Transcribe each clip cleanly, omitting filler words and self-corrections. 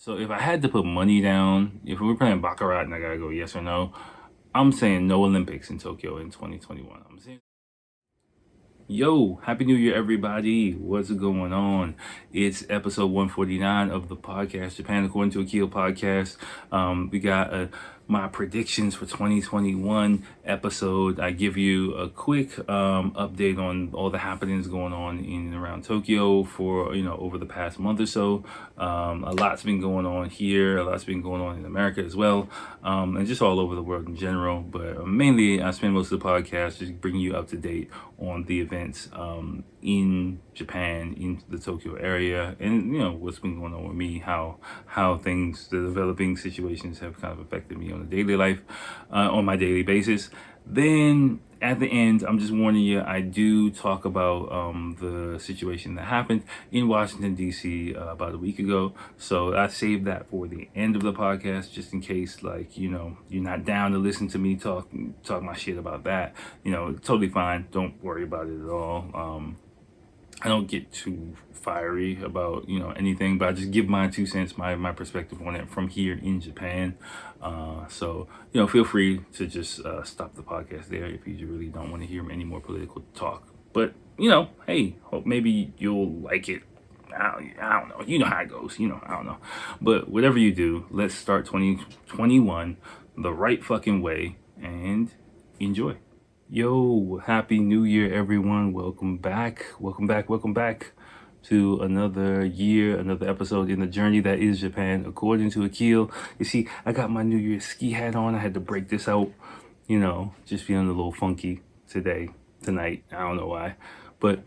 So if I had to put money down, if we were playing Baccarat and I gotta go yes or no, I'm saying no Olympics in Tokyo in 2021. I'm saying, yo, Happy New Year, everybody. What's going on? It's episode 149 of the podcast, Japan According to Akil podcast. We got my predictions for 2021 episode. I give you a quick update on all the happenings going on in and around Tokyo for, over the past month or so. A lot's been going on here, a lot's been going on in America as well, and just all over the world in general. But mainly, I spend most of the podcast just bringing you up to date on the events in Japan, in the Tokyo area, and what's been going on with me, how things, the developing situations have kind of affected me on a daily life, on my daily basis. Then at the end, I'm just warning you, I do talk about the situation that happened in Washington, D.C. About a week ago. So I saved that for the end of the podcast, just in case, you're not down to listen to me talk my shit about that. Totally fine. Don't worry about it at all. I don't get too fiery about anything, but I just give my 2 cents, my perspective on it from here in Japan. So feel free to just stop the podcast there if you really don't want to hear any more political talk. But hey, hope maybe you'll like it. I don't know. You know how it goes. I don't know. But whatever you do, let's start 2021 the right fucking way and enjoy. Yo, Happy New Year, everyone. Welcome back to another year, another episode in the journey that is Japan, according to Akil. You see, I got my New Year's ski hat on. I had to break this out, just feeling a little funky tonight. I don't know why. But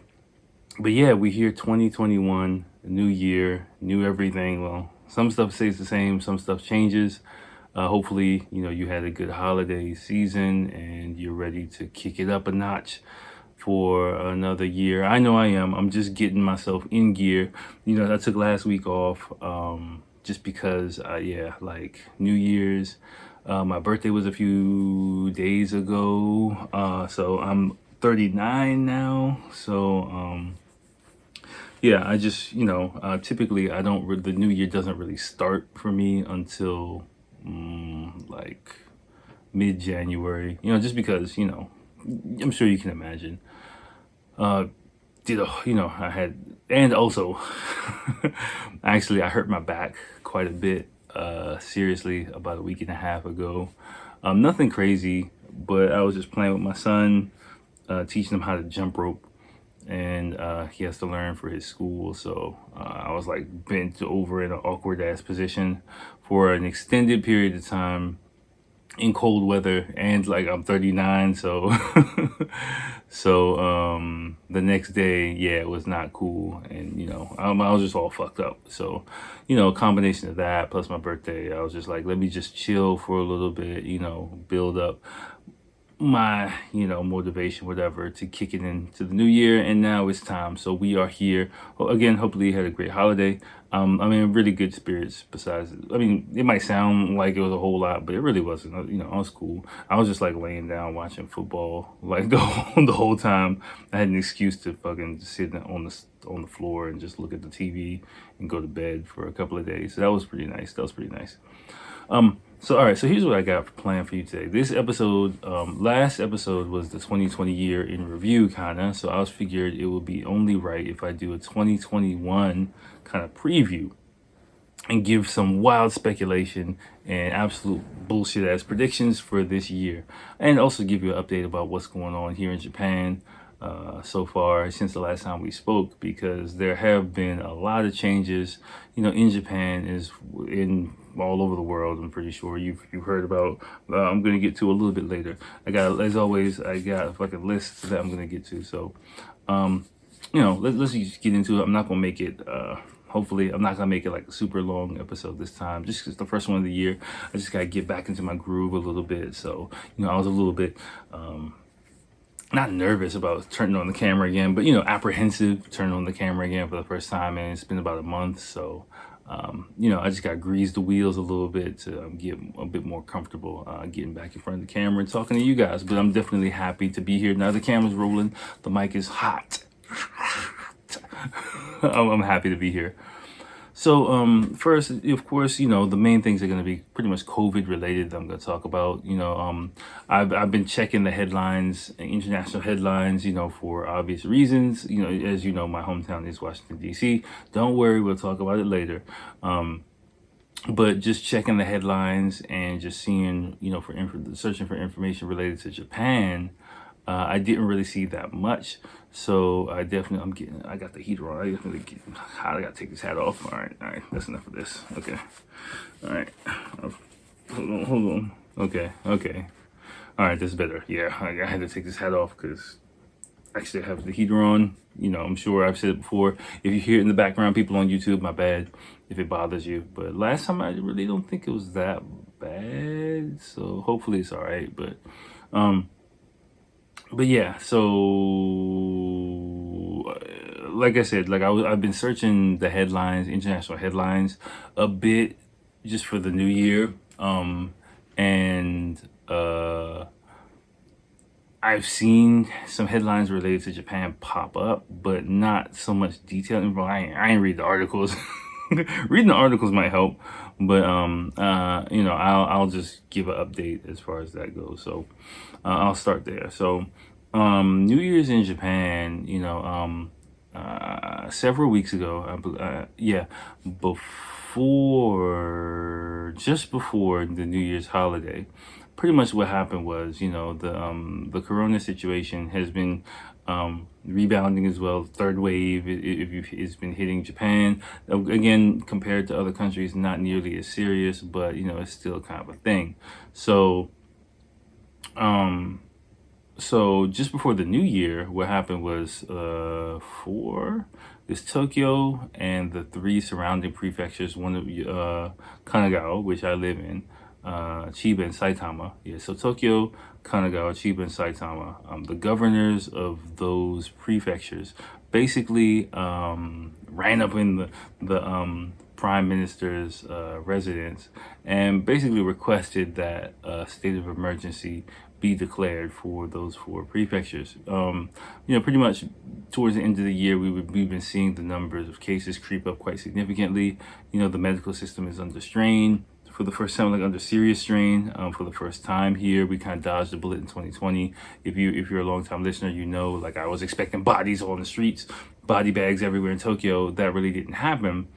yeah, we here 2021, new year, new everything. Well, some stuff stays the same, some stuff changes. Hopefully, you had a good holiday season and you're ready to kick it up a notch for another year. I know I am. I'm just getting myself in gear. I took last week off just because, New Year's. My birthday was a few days ago. So I'm 39 now. So, yeah, I just, typically the new year doesn't really start for me until like mid-January, just because, I'm sure you can imagine. I had, and also, actually, I hurt my back quite a bit, seriously, about a week and a half ago. Nothing crazy, but I was just playing with my son, teaching him how to jump rope. And he has to learn for his school. So I was like bent over in an awkward ass position for an extended period of time in cold weather, and I'm 39, so the next day, yeah, it was not cool, and I was just all fucked up. So a combination of that plus my birthday, I was just like, let me just chill for a little bit, build up my motivation, whatever, to kick it into the new year. And now it's time, so we are here again. Hopefully you had a great holiday. I'm in really good spirits. Besides, it might sound like it was a whole lot, but it really wasn't. I was cool. I was just laying down watching football the whole time. I had an excuse to fucking sit on the floor and just look at the TV and go to bed for a couple of days. So that was pretty nice. So all right, so here's what I got planned for you today. This episode, last episode was the 2020 year in review, kinda. So I was figured it would be only right if I do a 2021 kind of preview and give some wild speculation and absolute bullshit ass predictions for this year, and also give you an update about what's going on here in Japan so far since the last time we spoke, because there have been a lot of changes, in Japan, is in all over the world. I'm pretty sure you've heard about. I'm gonna get to a little bit later. As always, I got a fucking list that I'm gonna get to. So, let's just get into it. I'm not gonna make it. Hopefully, I'm not gonna make it like a super long episode this time. Just 'cause it's the first one of the year, I just gotta get back into my groove a little bit. So, I was a little bit. Not nervous about turning on the camera again, but apprehensive turning on the camera again for the first time, and it's been about a month. So I just got to grease the wheels a little bit to get a bit more comfortable getting back in front of the camera and talking to you guys. But I'm definitely happy to be here now. The camera's rolling, the mic is hot. I'm happy to be here. So, first, of course, the main things are going to be pretty much COVID related that I'm going to talk about. I've been checking the headlines, international headlines, for obvious reasons. As you know, my hometown is Washington, D.C. Don't worry, we'll talk about it later. But just checking the headlines and just seeing, searching for information related to Japan, I didn't really see that much. So I got the heater on. I definitely get hot. I gotta take this hat off. All right. That's enough of this. Okay. All right. Hold on. Okay. All right, that's better. Yeah, I had to take this hat off because actually I have the heater on. I'm sure I've said it before. If you hear it in the background, people on YouTube, my bad if it bothers you. But last time I really don't think it was that bad. So hopefully it's all right. But yeah, so like I said, I've been searching the headlines, international headlines, a bit just for the new year, and I've seen some headlines related to Japan pop up, but not so much detail. I ain't read the articles. Reading the articles might help, but I'll just give an update as far as that goes. So I'll start there. So New Year's in Japan, several weeks ago, just before the New Year's holiday, pretty much what happened was, the corona situation has been rebounding as well. Third wave, it's been hitting Japan. Again, compared to other countries, not nearly as serious, but it's still kind of a thing. So just before the new year, what happened was it's Tokyo and the three surrounding prefectures, one of Kanagawa, which I live in, Chiba and Saitama. Yeah, so Tokyo, Kanagawa, Chiba, and Saitama. The governors of those prefectures basically ran up in the prime minister's residence and basically requested that a state of emergency be declared for those four prefectures. Pretty much towards the end of the year, we've been seeing the numbers of cases creep up quite significantly. The medical system is under strain for the first time, like under serious strain for the first time here. We kind of dodged a bullet in 2020. If you're a long time listener, like I was expecting bodies on the streets, body bags everywhere in Tokyo. That really didn't happen.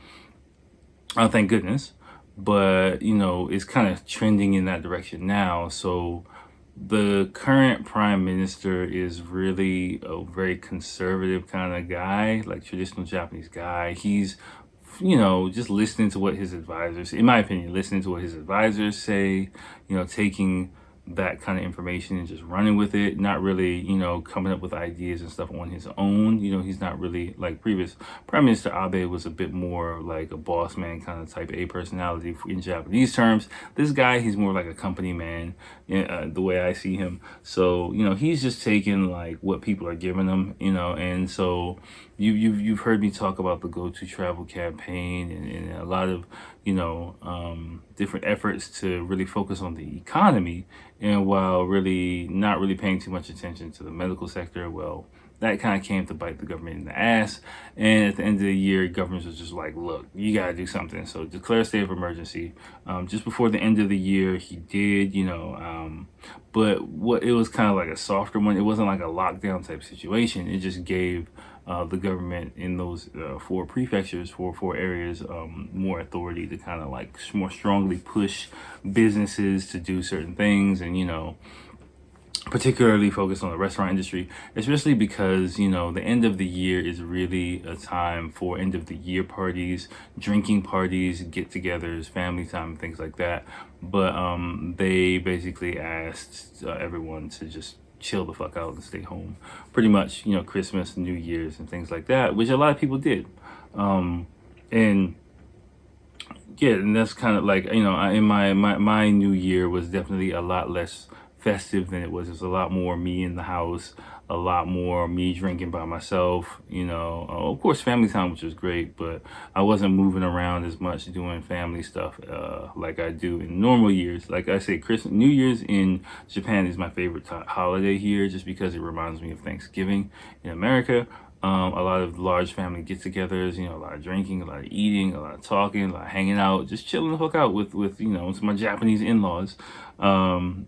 Thank goodness. But it's kind of trending in that direction now. So the current prime minister is really a very conservative kind of guy, like traditional Japanese guy. He's just listening to what his advisors, in my opinion, listening to what his advisors say, taking that kind of information and just running with it, not really, coming up with ideas and stuff on his own. He's not really like previous Prime Minister Abe was a bit more like a boss man kind of type A personality in Japanese terms. This guy, he's more like a company man, the way I see him. So, he's just taking like what people are giving him, and so you've heard me talk about the Go To Travel campaign and a lot of different efforts to really focus on the economy, and while really not really paying too much attention to the medical sector. Well, that kind of came to bite the government in the ass. And at the end of the year, governments was just like, look, you got to do something. So declare a state of emergency. Just before the end of the year, he did, but it was kind of like a softer one. It wasn't like a lockdown type situation. It just gave the government in those four prefectures, four areas, more authority to kind of like more strongly push businesses to do certain things, and particularly focused on the restaurant industry, especially because the end of the year is really a time for end of the year parties, drinking parties, get-togethers, family time, things like that. But they basically asked everyone to just chill the fuck out and stay home. Pretty much, Christmas, New Year's, and things like that, which a lot of people did. And yeah, and that's kind of like, in my New Year was definitely a lot less festive than it was. It was a lot more me in the house, a lot more me drinking by myself, of course family time, which was great, but I wasn't moving around as much doing family stuff like I do in normal years. Like I say, New Year's in Japan is my favorite holiday here, just because it reminds me of Thanksgiving in America. A lot of large family get-togethers, a lot of drinking, a lot of eating, a lot of talking, a lot of hanging out, just chilling the fuck out with some of my Japanese in-laws. And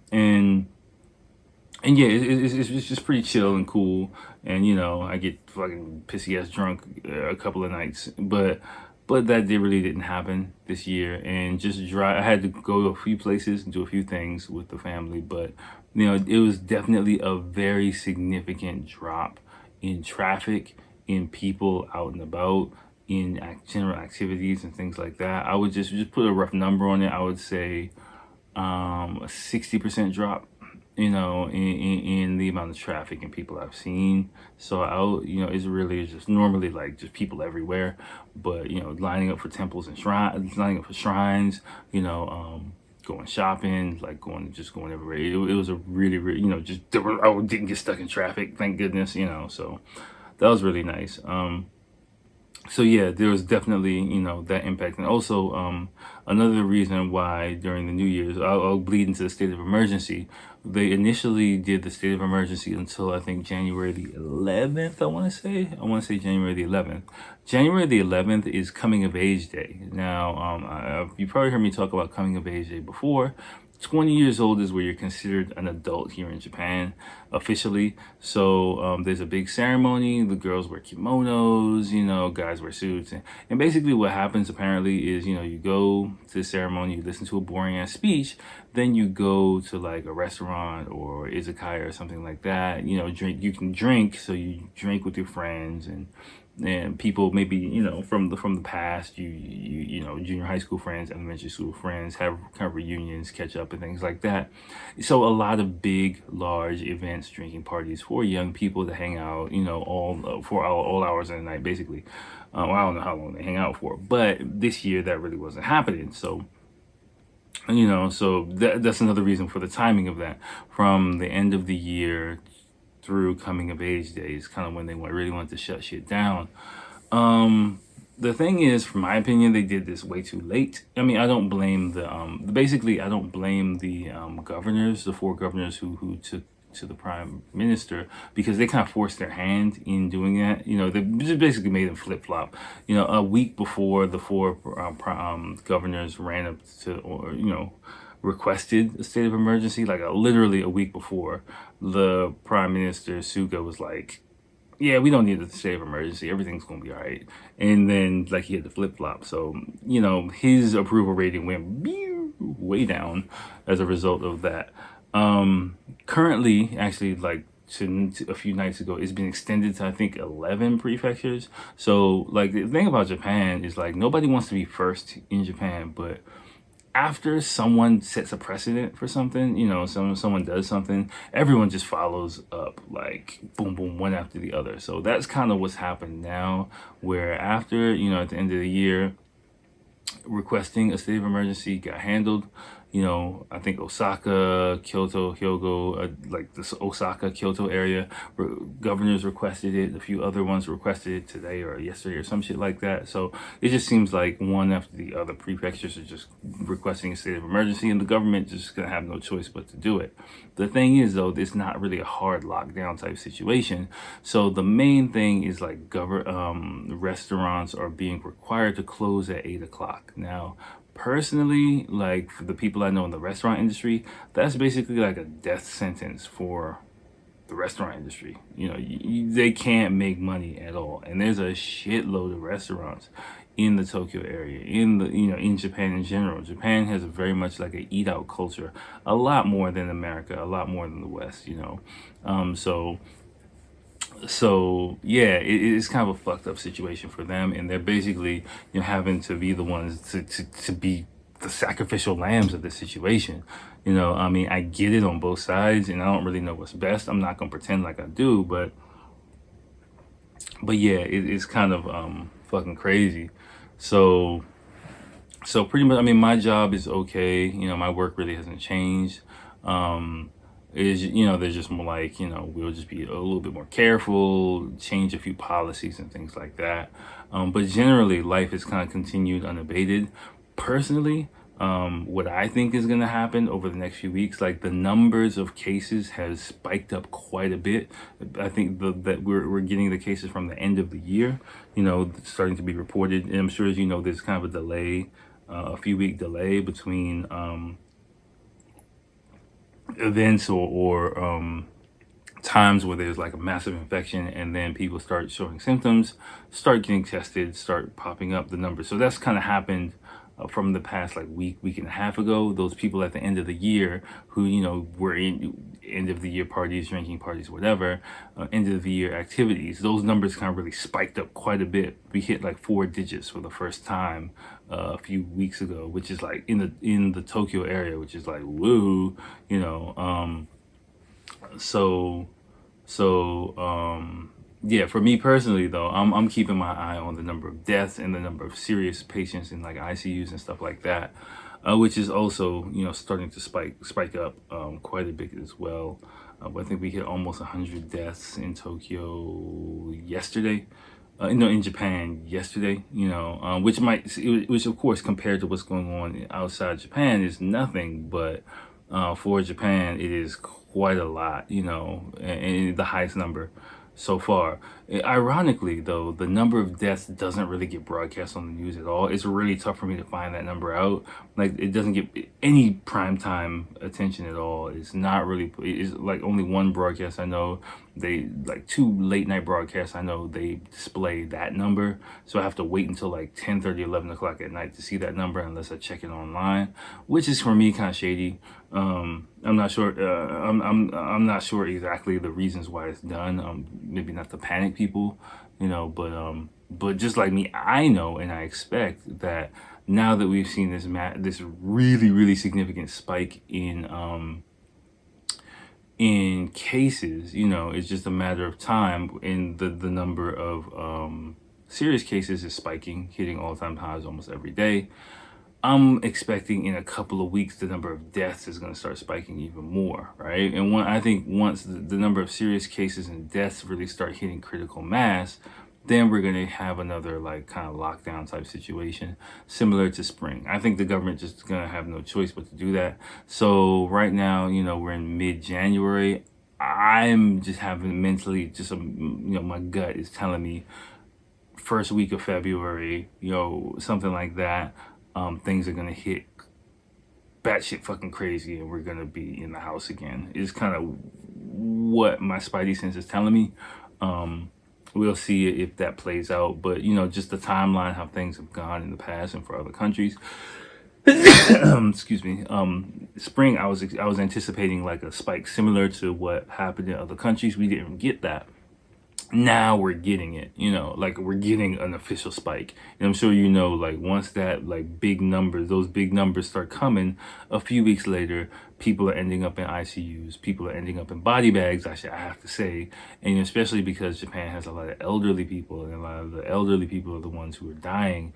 yeah, it's just pretty chill and cool. And I get fucking pissy ass drunk a couple of nights, but really didn't happen this year. And just drive, I had to go to a few places and do a few things with the family, but it was definitely a very significant drop in traffic, in people out and about, in general activities and things like that. I would just put a rough number on it. I would say a 60% drop, in the amount of traffic and people I've seen. So it's really just normally like just people everywhere, but lining up for temples and shrines, lining up for shrines, going shopping, like going everywhere. It was a really, really, just I didn't get stuck in traffic, thank goodness, so that was really nice. So yeah, there was definitely that impact. And also another reason why during the New Year's, I'll bleed into the state of emergency. They initially did the state of emergency until I think January the 11th. I want to say January the 11th. January the 11th is Coming of Age Day. Now you probably heard me talk about Coming of Age Day before. 20 years old is where you're considered an adult here in Japan officially. So there's a big ceremony. The girls wear kimonos, guys wear suits. And basically what happens apparently is, you go to the ceremony, you listen to a boring ass speech, then you go to like a restaurant or izakaya or something like that. You can drink, so you drink with your friends and people maybe from the past, junior high school friends, elementary school friends, have kind of reunions, catch up and things like that. So a lot of big large events, drinking parties for young people to hang out, all for all hours of the night basically. Well, I don't know how long they hang out for, but this year that really wasn't happening. So that's another reason for the timing of that. From the end of the year through Coming of Age days, kind of when they really wanted to shut shit down. The thing is, from my opinion, they did this way too late. I mean, I don't blame I don't blame the governors, the four governors who took to the prime minister, because they kind of forced their hand in doing that. They just basically made them flip flop. A week before the four governors ran up to, or requested a state of emergency, like literally a week before, the prime minister Suga was like, yeah, we don't need a state of emergency, everything's gonna be all right. And then like he had to flip flop, so his approval rating went way down as a result of that. Currently, actually, like to a few nights ago, it's been extended to I think 11 prefectures. So like the thing about Japan is like nobody wants to be first in Japan, but after someone sets a precedent for something, someone does something, everyone just follows up, like boom, boom, one after the other. So that's kind of what's happened now, where after, at the end of the year, requesting a state of emergency got handled. I think Osaka, Kyoto, Hyogo, like this Osaka, Kyoto area, governors requested it. A few other ones requested it today or yesterday or some shit like that. So it just seems like one after the other prefectures are just requesting a state of emergency, and the government just gonna have no choice but to do it. The thing is, though, it's not really a hard lockdown type situation. So the main thing is like restaurants are being required to close at 8 o'clock. Now, personally, like for the people I know in the restaurant industry, that's basically like a death sentence for the restaurant industry. They can't make money at all, and there's a shitload of restaurants in the Tokyo area, in Japan in general. Japan has very much like a eat out culture, a lot more than America, a lot more than the West. So yeah, it's kind of a fucked up situation for them, and they're basically having to be the ones to be the sacrificial lambs of the situation. I mean, I get it on both sides, and I don't really know what's best. I'm not gonna pretend like I do, but yeah, it's kind of fucking crazy. So pretty much, I mean, my job is okay. My work really hasn't changed. Is there's just more like we'll just be a little bit more careful, change a few policies and things like that. But generally, life has kind of continued unabated. Personally, What I think is going to happen over the next few weeks, like the numbers of cases has spiked up quite a bit. I think that we're getting the cases from the end of the year, starting to be reported. And I'm sure, as you know, there's kind of a delay, a few week delay between events or times where there's like a massive infection and then people start showing symptoms, start getting tested, start popping up the numbers. So that's kind of happened from the past like week and a half ago. Those people at the end of the year who, were in end of the year parties, drinking parties, whatever, end of the year activities, those numbers kind of really spiked up quite a bit. We hit like 4 digits for the first time a few weeks ago, which is like in the Tokyo area, which is like, woo, so yeah, for me personally though, I'm keeping my eye on the number of deaths and the number of serious patients in like ICUs and stuff like that, which is also starting to spike up quite a bit as well. I think we hit almost 100 deaths in Tokyo yesterday. In Japan yesterday, which of course compared to what's going on outside Japan is nothing, but for Japan it is quite a lot, and the highest number so far. Ironically, though, the number of deaths doesn't really get broadcast on the news at all. It's really tough for me to find that number out. Like, it doesn't get any primetime attention at all. It's not really, it's like only one broadcast I know. They, like 2 late night broadcasts I know, they display that number. So I have to wait until like 10:30, 11 o'clock at night to see that number unless I check it online, which is for me kind of shady. I'm not sure. I'm not sure exactly the reasons why it's done. Maybe not to panic people, but just like me, I know and I expect that now that we've seen this really really significant spike in cases, it's just a matter of time. In the number of serious cases is spiking, hitting all-time highs almost every day. I'm expecting in a couple of weeks the number of deaths is going to start spiking even more, right? And I think once the number of serious cases and deaths really start hitting critical mass, then we're going to have another like kind of lockdown type situation similar to spring. I think the government just going to have no choice but to do that. So right now, we're in mid-January. I'm just having mentally just my gut is telling me first week of February, something like that. Things are gonna hit batshit fucking crazy, and we're gonna be in the house again. Is kind of what my spidey sense is telling me. We'll see if that plays out, but just the timeline, how things have gone in the past and for other countries. Excuse me. Spring, I was anticipating like a spike similar to what happened in other countries. We didn't get that. Now we're getting it, like we're getting an official spike. And I'm sure like once that like those big numbers start coming, a few weeks later, people are ending up in ICUs, people are ending up in body bags, I have to say. And especially because Japan has a lot of elderly people, and a lot of the elderly people are the ones who are dying.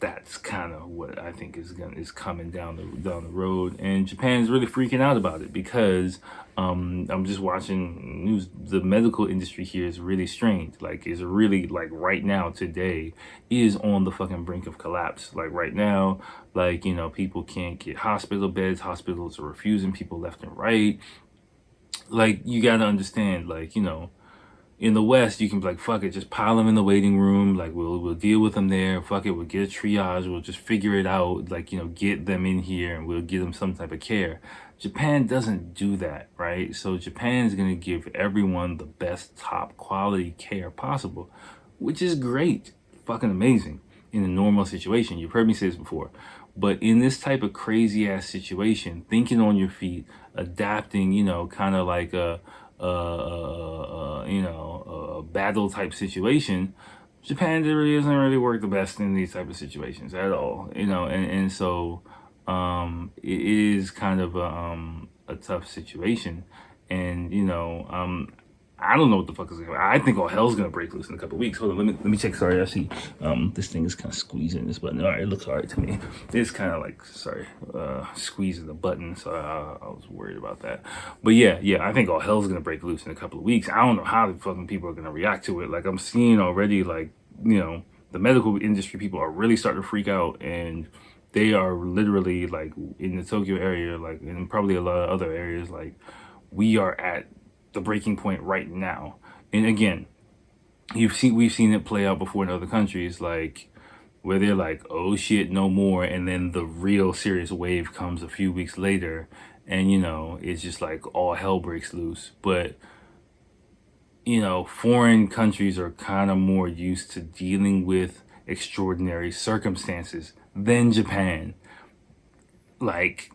That's kind of what I think is coming down the road, and Japan's really freaking out about it because I'm just watching news. The medical industry here is really strained. Like, is really like right now today is on the fucking brink of collapse. Like right now, like people can't get hospital beds. Hospitals are refusing people left and right. Like, you gotta understand, like in the West, you can be like, fuck it, just pile them in the waiting room. Like, we'll deal with them there. Fuck it, we'll get a triage. We'll just figure it out. Like, get them in here and we'll give them some type of care. Japan doesn't do that, right? So Japan's going to give everyone the best top quality care possible, which is great. Fucking amazing in a normal situation. You've heard me say this before. But in this type of crazy ass situation, thinking on your feet, adapting, kind of like a battle type situation, Japan really doesn't really work the best in these type of situations at all, and so it is kind of a tough situation, and I don't know what the fuck is going on. I think all hell's gonna break loose in a couple of weeks. Hold on, let me check. Sorry, I see this thing is kind of squeezing this button. All right, it looks all right to me. It's kind of like squeezing the button, so I was worried about that. But yeah, I think all hell's gonna break loose in a couple of weeks. I don't know how the fucking people are gonna react to it. Like, I'm seeing already, like the medical industry people are really starting to freak out, and they are literally like in the Tokyo area, like, and probably a lot of other areas, like we are at the breaking point right now. And again, we've seen it play out before in other countries, like where they're like, oh shit, no more, and then the real serious wave comes a few weeks later, and it's just like all hell breaks loose. But foreign countries are kind of more used to dealing with extraordinary circumstances than Japan. Like,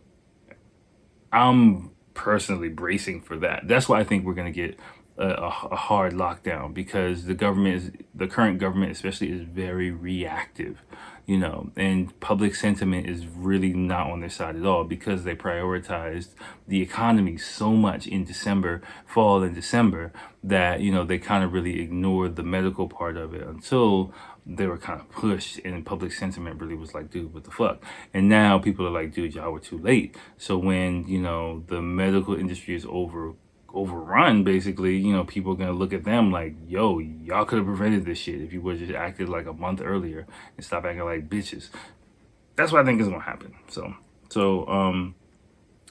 I'm personally bracing for that. That's why I think we're going to get a hard lockdown, because the current government especially, is very reactive, and public sentiment is really not on their side at all, because they prioritized the economy so much in fall and December, that, they kind of really ignored the medical part of it until they were kind of pushed, and public sentiment really was like, dude, what the fuck? And now people are like, dude, y'all were too late. So when, the medical industry is overrun, basically, people are going to look at them like, yo, y'all could have prevented this shit if you would have just acted like a month earlier and stop acting like bitches. That's what I think is going to happen.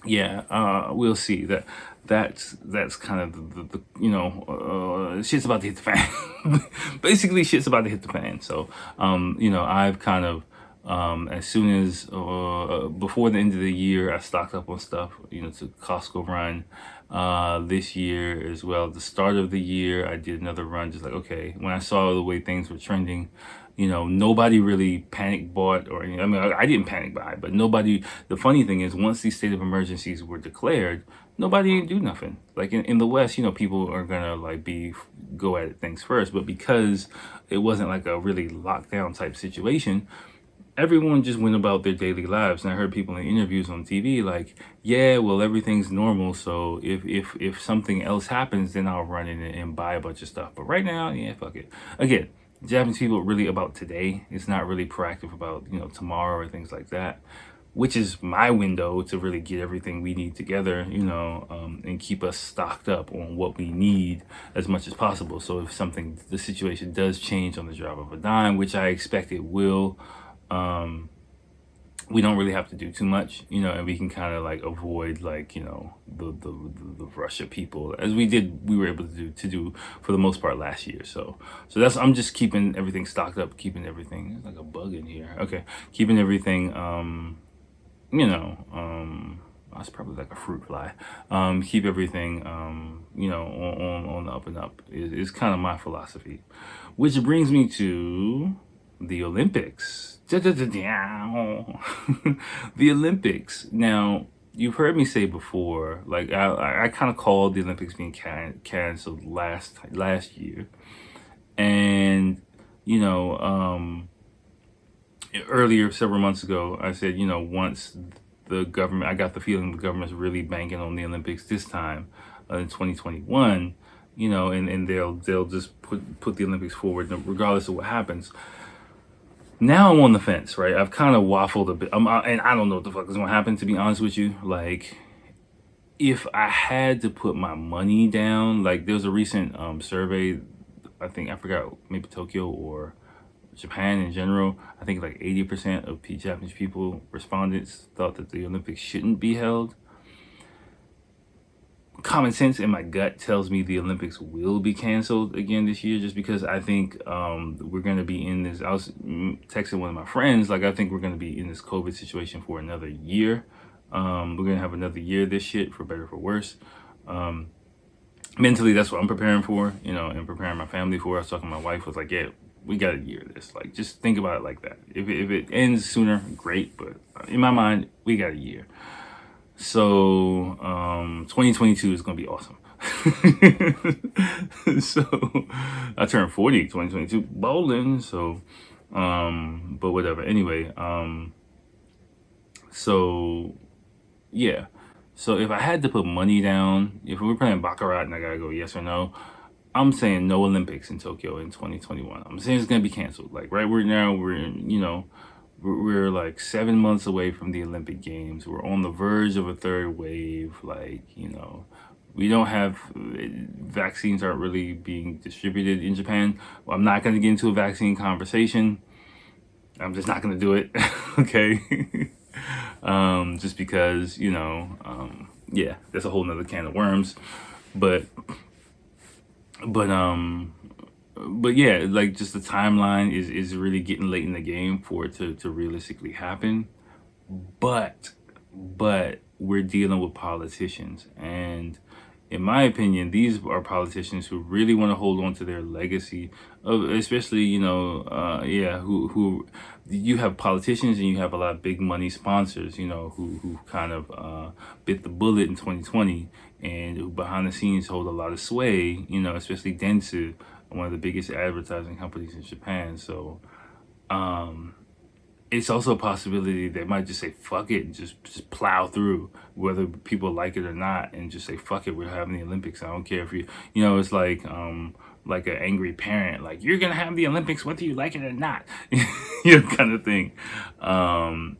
We'll see. That's kind of the shit's about to hit the fan. Basically, shit's about to hit the fan. So, I've kind of, as soon as before the end of the year, I stocked up on stuff, to Costco run. This year as well, the start of the year, I did another run, just like, okay, when I saw the way things were trending, nobody really panic bought or anything. I mean, I didn't panic buy, but nobody, the funny thing is, once these state of emergencies were declared, nobody didn't do nothing. Like in the West, people are gonna like go at things first, but because it wasn't like a really lockdown type situation, everyone just went about their daily lives. And I heard people in interviews on TV like, yeah, well, everything's normal, so if something else happens, then I'll run in and buy a bunch of stuff. But right now, yeah, fuck it. Again, Japanese people are really about today. It's not really proactive about tomorrow or things like that, which is my window to really get everything we need together, and keep us stocked up on what we need as much as possible. So if the situation does change on the drop of a dime, which I expect it will, we don't really have to do too much, and we can kind of like avoid like, the Russia people, as we were able to do for the most part last year. So I'm just keeping everything stocked up, keeping everything, there's like a bug in here. Okay. Keeping everything, that's probably like a fruit fly. Keep everything, on the up and up is kind of my philosophy, which brings me to the Olympics. The Olympics. Now, you've heard me say before, like I kind of called the Olympics being canceled last year, and earlier, several months ago, I said, once the government, I got the feeling the government's really banking on the Olympics this time, in 2021, and they'll just put the Olympics forward regardless of what happens. Now I'm on the fence, right? I've kind of waffled a bit, and I don't know what the fuck is going to happen, to be honest with you. Like, if I had to put my money down, like there was a recent survey, I think, I forgot, maybe Tokyo or Japan in general, I think like 80% of Japanese respondents thought that the Olympics shouldn't be held. Common sense in my gut tells me the Olympics will be canceled again this year, just because I think we're going to be in this. I was texting one of my friends, like, I think we're going to be in this COVID situation for another year. We're going to have another year of this shit, for better or for worse. Mentally, that's what I'm preparing for, and preparing my family for. I was talking to my wife, was like, yeah, we got a year of this. Like, just think about it like that. If it ends sooner, great. But in my mind, we got a year. So 2022 is going to be awesome. So I turned 40 2022 bowling. So but whatever. Anyway, so yeah. So if I had to put money down, if we were playing baccarat and I gotta go yes or no, I'm saying no Olympics in Tokyo in 2021. I'm saying it's gonna be canceled. Like right now, we're like 7 months away from the Olympic Games. We're on the verge of a third wave. Like, we don't have, vaccines aren't really being distributed in Japan. Well, I'm not going to get into a vaccine conversation. I'm just not gonna do it. Okay. Just because, yeah, that's a whole nother can of worms. But but but yeah, like just the timeline is really getting late in the game for it to realistically happen. But we're dealing with politicians, and in my opinion, these are politicians who really want to hold on to their legacy of, especially, yeah, who you have politicians and you have a lot of big money sponsors, who kind of bit the bullet in 2020 and who behind the scenes hold a lot of sway, especially Dentsu, one of the biggest advertising companies in Japan. So it's also a possibility they might just say fuck it and just plow through whether people like it or not, and just say fuck it, we're having the Olympics. I don't care if it's like an angry parent, like, you're gonna have the Olympics whether you like it or not. Kind of thing.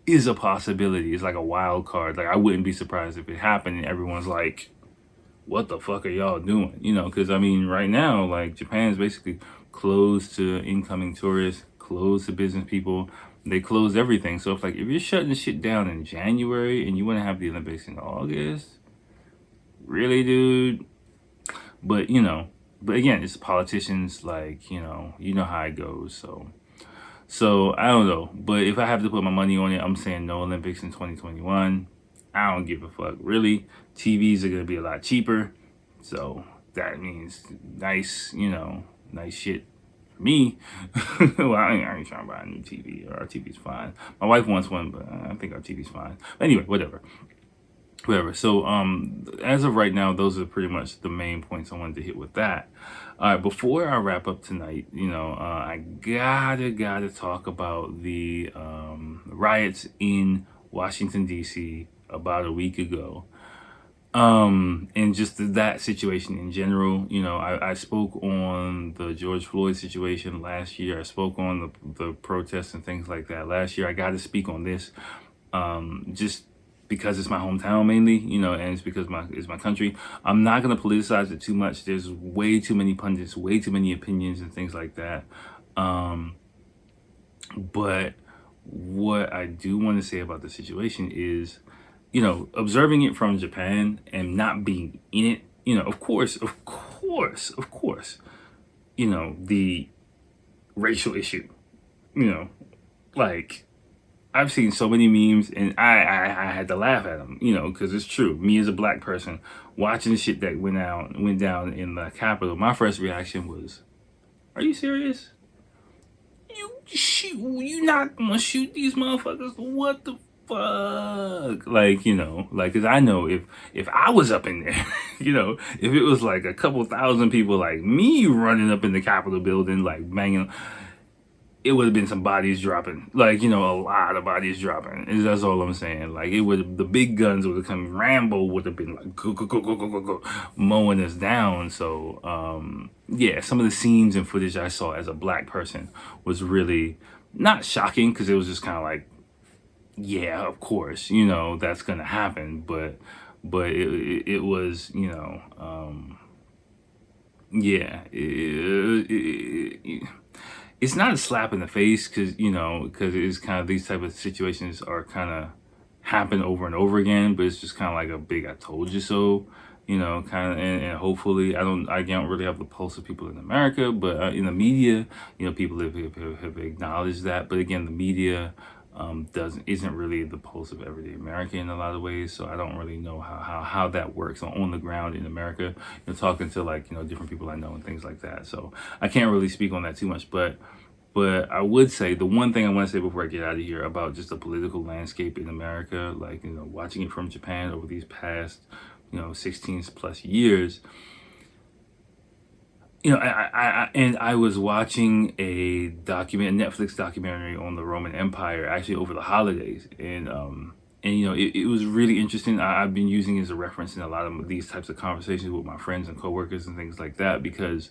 Is a possibility. It's like a wild card. Like, I wouldn't be surprised if it happened and everyone's like, what the fuck are y'all doing? Because I mean, right now, like, Japan's basically closed to incoming tourists, closed to business people. They closed everything. So if you're shutting shit down in January and you want to have the Olympics in August, really, dude? But but again, it's politicians. Like, how it goes. So I don't know. But if I have to put my money on it, I'm saying no Olympics in 2021. I don't give a fuck. Really, TVs are gonna be a lot cheaper, so that means nice, nice shit for me. Well, I ain't trying to buy a new TV. Our TV's fine. My wife wants one, but I think our TV's fine. But anyway, whatever. So as of right now, those are pretty much the main points I wanted to hit with that. All right, before I wrap up tonight, I gotta talk about the riots in Washington D.C. about a week ago. And just that situation in general. I spoke on the George Floyd situation last year. I spoke on the protests and things like that last year. I got to speak on this, just because it's my hometown mainly, and it's because it's my country. I'm not gonna politicize it too much. There's way too many pundits, way too many opinions and things like that. But what I do want to say about the situation is, observing it from Japan and not being in it, of course, the racial issue, like, I've seen so many memes and I had to laugh at them, because it's true. Me as a black person watching the shit that went down in the Capitol, my first reaction was, are you serious? You not gonna shoot these motherfuckers? What the fuck? Cause I know if I was up in there, if it was like a couple thousand people like me running up in the Capitol building, like banging, it would have been some bodies dropping, a lot of bodies dropping. That's all I'm saying. Like, the big guns would have come. Rambo would have been like go, mowing us down. So yeah, some of the scenes and footage I saw as a black person was really not shocking, because it was just kind of like, yeah, of course, that's gonna happen. But it was, yeah. It's not a slap in the face, because it's kind of, these type of situations are kind of happen over and over again, but it's just kind of like a big I told you so, kind of. And hopefully I don't really have the pulse of people in America, but in the media, people have acknowledged that. But again, the media isn't really the pulse of everyday America in a lot of ways. So I don't really know how that works on the ground in America. Talking to different people I know and things like that. So I can't really speak on that too much, but I would say the one thing I want to say before I get out of here about just the political landscape in America, watching it from Japan over these past 16 plus years. I was watching a Netflix documentary on the Roman Empire actually over the holidays, and it was really interesting. I've been using it as a reference in a lot of these types of conversations with my friends and coworkers and things like that, because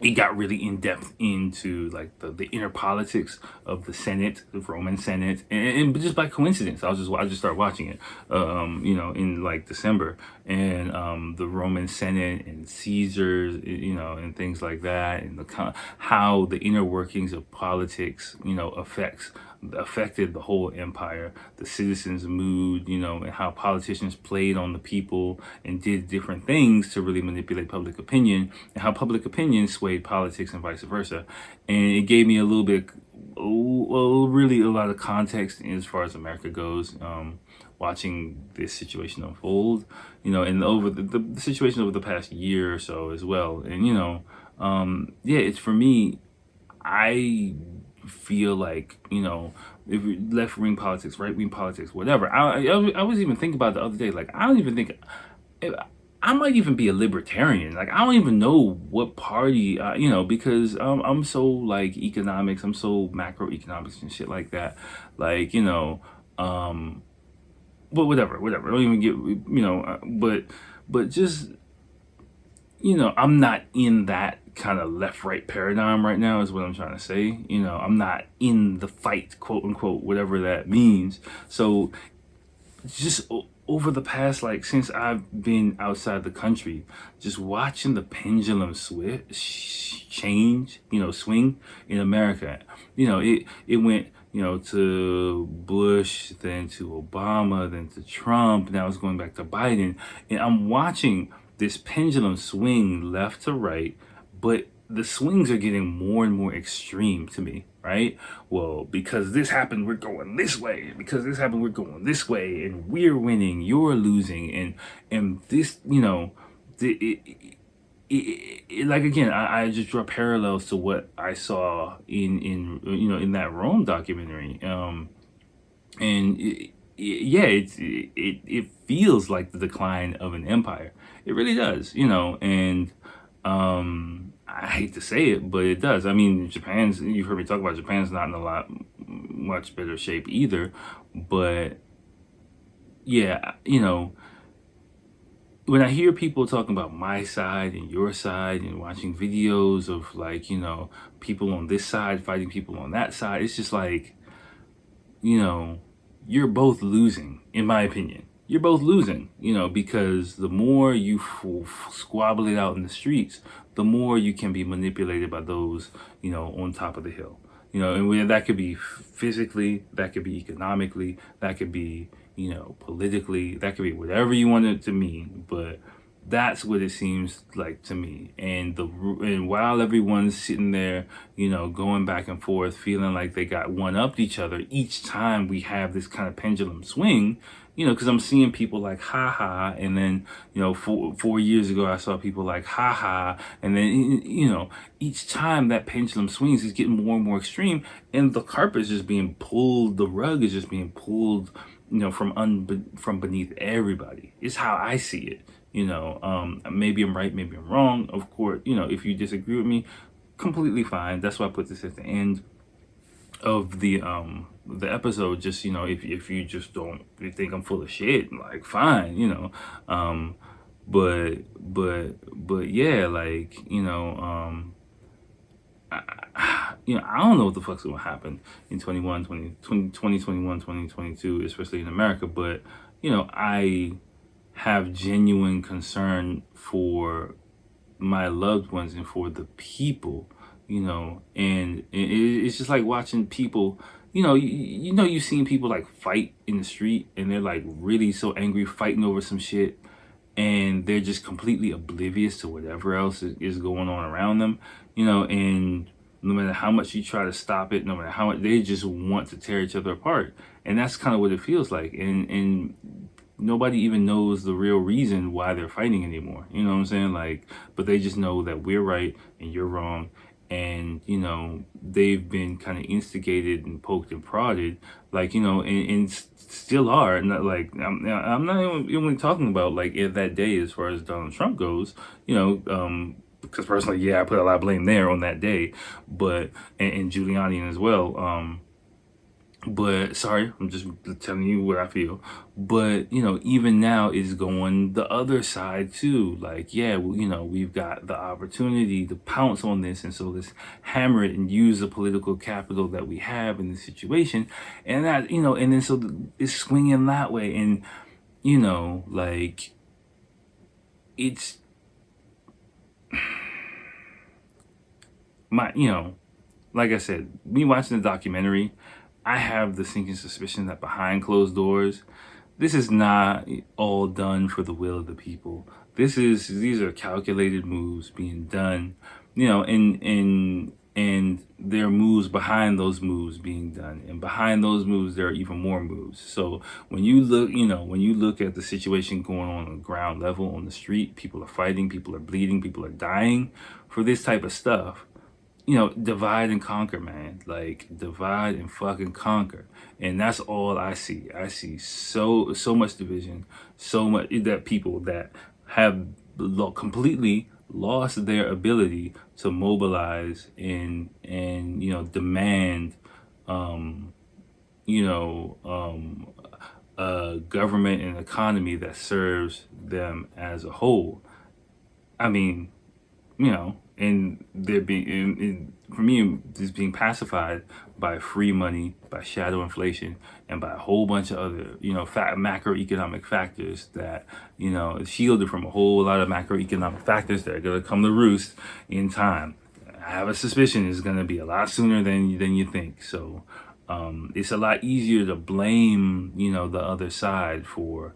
it got really in depth into like the inner politics of the Senate, the Roman Senate, and just by coincidence, I just started watching it, in like December, and the Roman Senate and Caesars, and things like that, and how the inner workings of politics, affected the whole empire, the citizens' mood, and how politicians played on the people and did different things to really manipulate public opinion, and how public opinion swayed politics and vice versa. And it gave me a little bit, really a lot of context as far as America goes, watching this situation unfold, and over the situation over the past year or so as well. And, it's for me, I feel like, if left wing politics, right wing politics, whatever. I was even thinking about the other day, like, I don't even think I might even be a libertarian. Like, I don't even know what party, because I'm so like economics, I'm so macroeconomics and shit like that. Like, but whatever. Don't even get, but just, I'm not in that kind of left right paradigm right now, is what I'm trying to say. I'm not in the fight, quote unquote, whatever that means. So just over the past, like, since I've been outside the country, just watching the pendulum change, swing in America. It went, to Bush, then to Obama, then to Trump. Now it's going back to Biden, and I'm watching this pendulum swing left to right, but the swings are getting more and more extreme to me, right? Well, because this happened, we're going this way. Because this happened, we're going this way, and we're winning, you're losing, and this, like, again, I just draw parallels to what I saw in that Rome documentary, and it feels like the decline of an empire. It really does, and I hate to say it, but it does. I mean, you've heard me talk about Japan's not in much better shape either, but yeah, when I hear people talking about my side and your side and watching videos of, like, people on this side fighting people on that side, it's just like, you're both losing, in my opinion. You're both losing, because the more you squabble it out in the streets, the more you can be manipulated by those, on top of the hill. And that could be physically, that could be economically, that could be, politically, that could be whatever you want it to mean. But that's what it seems like to me. And while everyone's sitting there, going back and forth, feeling like they got one-upped each other, each time we have this kind of pendulum swing, because I'm seeing people like, ha ha, and then, 4 years ago, I saw people like, ha ha, and then, each time that pendulum swings, it's getting more and more extreme, and the carpet is just being pulled, the rug is just being pulled, from beneath everybody. It's how I see it. Maybe I'm right, maybe I'm wrong. Of course, if you disagree with me, completely fine. That's why I put this at the end of the episode. Just, if you just don't, you think I'm full of shit, like, fine, but yeah, like, I don't know what the fuck's gonna happen in 2021, 2022, especially in America, but, I have genuine concern for my loved ones and for the people, and it's just like watching people, you've seen people like fight in the street, and they're like really so angry, fighting over some shit, and they're just completely oblivious to whatever else is going on around them, and no matter how much you try to stop it, no matter how much, they just want to tear each other apart. And that's kind of what it feels like. And nobody even knows the real reason why they're fighting anymore. You know what I'm saying? Like, but they just know that we're right and you're wrong. And, they've been kind of instigated and poked and prodded, like, and still are. Not like, I'm not even talking about like that day as far as Donald Trump goes, because personally, yeah, I put a lot of blame there on that day, but, and Giuliani as well. But sorry, I'm just telling you what I feel. But even now it's going the other side too. Like, yeah, well, we've got the opportunity to pounce on this, and so let's hammer it and use the political capital that we have in this situation, and that and then so it's swinging that way, and like it's my like I said, me watching the documentary, I have the sinking suspicion that behind closed doors, this is not all done for the will of the people. These are calculated moves being done, and there are moves behind those moves being done, and behind those moves there are even more moves. So when you look at the situation going on the ground level on the street, people are fighting, people are bleeding, people are dying for this type of stuff. Divide and conquer, man. Like, divide and fucking conquer. And that's all I see. I see so much division, so much that people that have completely lost their ability to mobilize and demand you know a government and economy that serves them as a whole. I mean, and they're being, for me, it's being pacified by free money, by shadow inflation, and by a whole bunch of other, macroeconomic factors that, is shielded from a whole lot of macroeconomic factors that are going to come to roost in time. I have a suspicion it's going to be a lot sooner than you think. So it's a lot easier to blame, the other side for,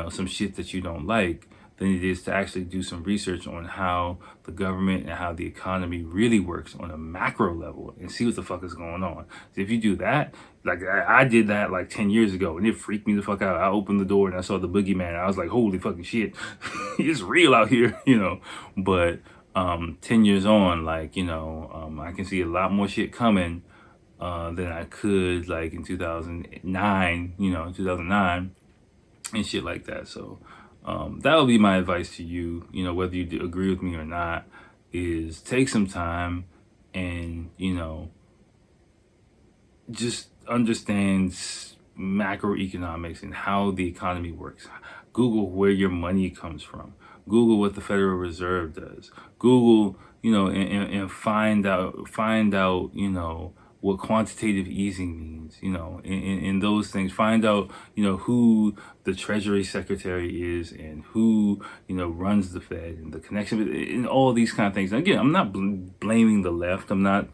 some shit that you don't like than it is to actually do some research on how the government and how the economy really works on a macro level and see what the fuck is going on. So if you do that, like I did that like 10 years ago, and it freaked me the fuck out. I opened the door and I saw the boogeyman, and I was like, holy fucking shit, it's real out here, But 10 years on, like, I can see a lot more shit coming than I could like in 2009, 2009 and shit like that. So that would be my advice to you, whether you agree with me or not, is take some time and, just understand macroeconomics and how the economy works. Google where your money comes from. Google what the Federal Reserve does. Google, and find out, what quantitative easing means, in those things. Find out, who the Treasury Secretary is and who, runs the Fed and the connection and all these kind of things. And again, I'm not blaming the left. I'm not,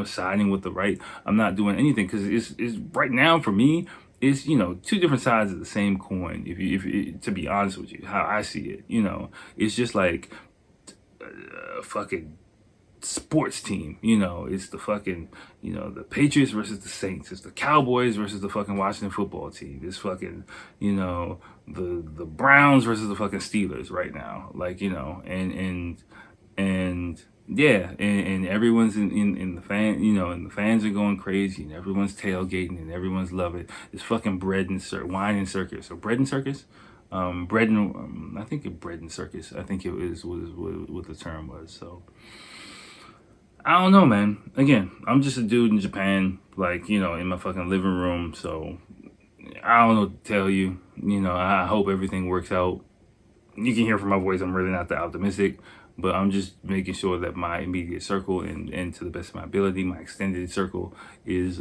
siding with the right. I'm not doing anything because it's right now for me. It's two different sides of the same coin. If to be honest with you, how I see it, it's just like a fucking sports team. It's the fucking, the Patriots versus the Saints. It's the Cowboys versus the fucking Washington football team. It's fucking, the Browns versus the fucking Steelers right now. Like, and yeah, and everyone's in the fan, and the fans are going crazy, and everyone's tailgating, and everyone's loving it. It's fucking wine and circus, or bread and circus. Bread and I think it bread and circus. I think it was what the term was. So I don't know, man. Again, I'm just a dude in Japan, like, in my fucking living room. So I don't know what to tell you. I hope everything works out. You can hear from my voice, I'm really not that optimistic, but I'm just making sure that my immediate circle and to the best of my ability, my extended circle is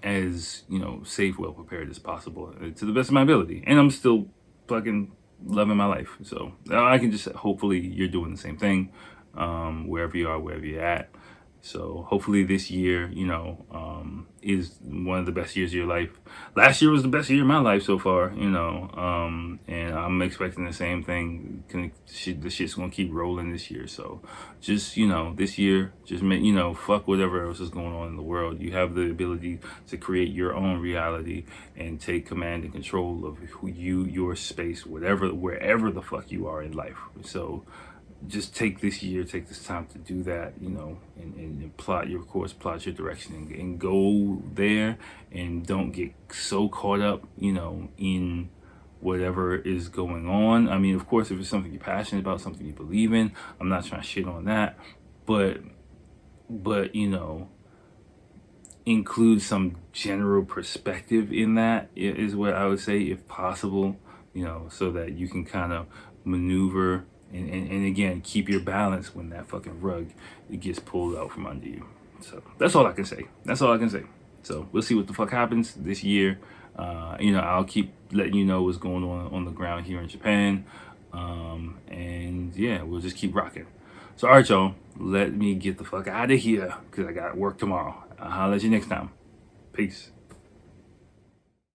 as, safe, well prepared as possible to the best of my ability. And I'm still fucking loving my life. So I can just, hopefully you're doing the same thing, wherever you are, wherever you're at. So hopefully this year, is one of the best years of your life. Last year was the best year of my life so far, and I'm expecting the same thing. The shit's gonna keep rolling this year. So just, this year, just make, fuck whatever else is going on in the world. You have the ability to create your own reality and take command and control of your space, wherever the fuck you are in life. So just take this time to do that, and plot your course, plot your direction, and go there, and don't get so caught up, in whatever is going on. I mean, of course, if it's something you're passionate about, something you believe in, I'm not trying to shit on that, but include some general perspective in that is what I would say, if possible, so that you can kind of maneuver and again, keep your balance when that fucking rug it gets pulled out from under you. So that's all I can say. That's all I can say. So we'll see what the fuck happens this year. I'll keep letting you know what's going on the ground here in Japan. And yeah, we'll just keep rocking. So all right, y'all, let me get the fuck out of here because I got work tomorrow. I'll holler at you next time. Peace.